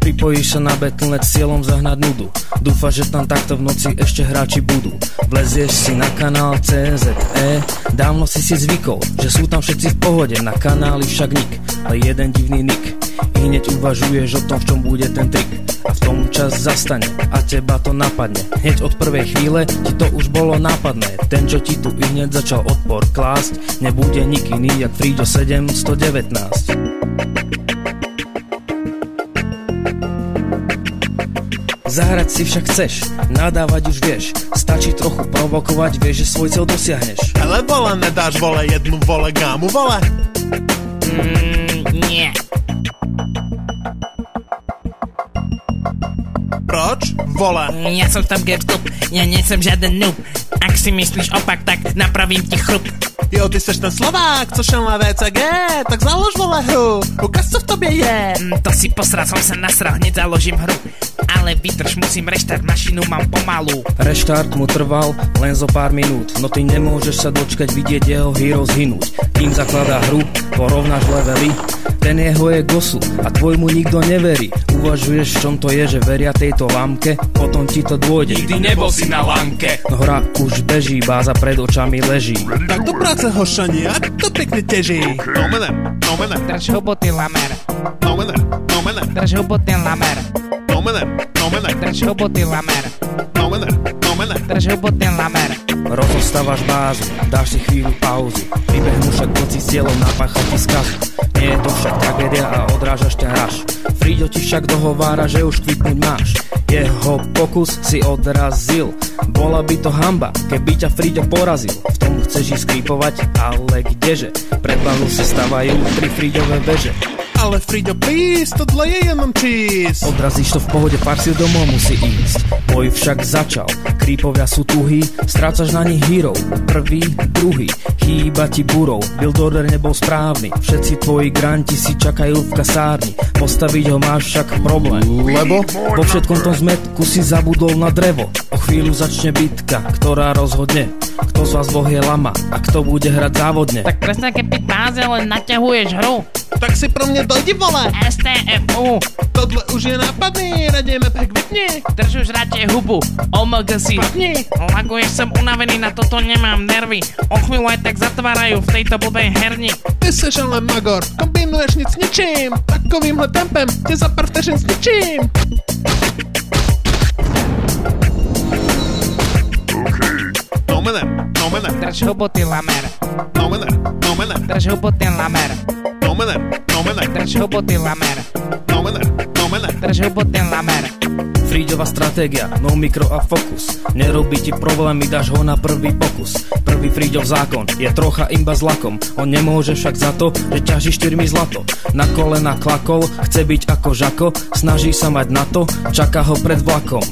Pripojíš sa na Battle.net s cieľom zahnať nudu. Dúfaš, že tam takto v noci ešte hráči budú. Vlezieš si na kanál CZE. Dávno si zvykol, že sú tam všetci v pohode. Na kanáli však nik, ale jeden divný nik. I hneď uvažuješ o tom, v čom bude ten trik. A v tom čas zastane a teba to napadne. Hneď od prvej chvíle ti to už bolo nápadné. Ten, čo ti tu i hneď začal odpor klásť, nebude nik iný jak Friďo 719. Zahrať si však chceš, nadávať už vieš. Stačí trochu provokovať, vieš, že svoj cieľ dosiahneš. Ale vole, nedáš vole jednu vole gámu vole? Nie. Proč? Vole. Ja som tam GameStop, ja nie som žiaden noob. Ak si myslíš opak, tak napravím ti chrup. Jo, ty seš ten Slovák, co šel na VCG, tak založ vole hru, ukaz co v tobě je. To si posral, som sa nasral, hneď založím hru. Ale vydrž, musím reštart, mašinu mám pomalu. Reštart mu trval len zo pár minút, no ty nemôžeš sa dočkať vidieť jeho hero zhynúť. Kým zakladá hru, porovnáš levely, ten jeho je gosu a tvojmu nikto neverí. Uvažuješ, v čom to je, že veria tejto lamke, potom ti to dôjde. Nikdy nebol si na lanke. No hra už beží, báza pred očami leží. Tak do práce hošani, a to pekne teží. No mene. Drž huboty lamer. No mene. Drž huboty lamer. No mene. Drž huboty lamer. No mene. Drž huboty lamer. Rozostávaš bázu, dáš si chvíľu pauzu. Vybehnú však noci s cieľom napáchať ti skazu. Nie je to však tragédia a odrážaš ten raš. Friďo ti však dohovára, že už kvitnúť máš. Jeho pokus si odrazil. Bola by to hanba, keby ťa Friďo porazil. V tom chceš ísť skripovať, ale kdeže? Pred balu sa stavajú 3 Friďové veže. Ale Friďo, please, tohle je jenom čís. Odrazíš to v pohode, pár si domov musí ísť. Boj však začal, creepovia sú tuhí, strácaš na nich hero, prvý, druhý, chýba ti burov, build order nebol správny, všetci tvoji granti si čakajú v kasárni, postaviť ho máš však problém, lebo vo všetkom tom zmetku si zabudol na drevo. O chvíľu začne bitka, ktorá rozhodne, kto z vás dvoch je lama a kto bude hrať závodne. Tak presne keď ty báze len naťahuješ hru. Tak si pro mě dojdi vole. STFU. Tohle už je nápadný, radějme pek vypni. Drž už radšej hubu, OMG si Vypni. laguješ, som unavený, na toto nemám nervy. O chvíľu aj tak zatvárajú v tejto blbej herni. Ty seš ale magor, kombinuješ nic s ničím. Takovýmhle tempem tě za pár vteřin zničím. No mene. Drž huboty lamer. No mene. Drž huboty lamer. No mene. Drž huboty lamer. No mene. Drž huboty lamer. Friďová stratégia, no mikro a fokus. Nerobí ti problémy, dáš ho na prvý pokus. Prvý Friďov zákon je trocha imba s lakom. On nemôže však za to, že ťaží 4 zlato. Na kolena klakol, chce byť ako Žako, snaží sa mať na to, čaká ho pred vlakom.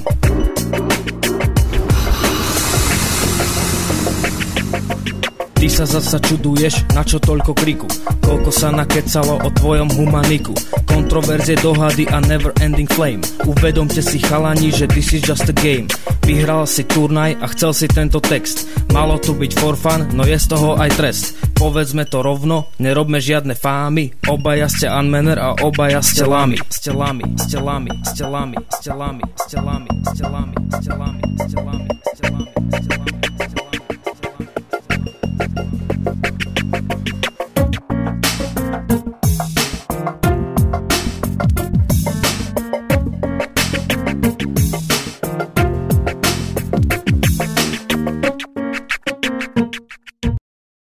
Ty sa zasa čuduješ, na čo toľko kriku. Koľko sa nakecalo o tvojom humaniku. Kontroverzie, dohady a never ending flame. Uvedomte si chalani, že this is just a game. Vyhral si turnaj a chcel si tento text. Malo tu byť for fun, no je z toho aj trest. Povedzme to rovno, nerobme žiadne fámy. Obaja ste unmanner a obaja ste lami. Ste lami.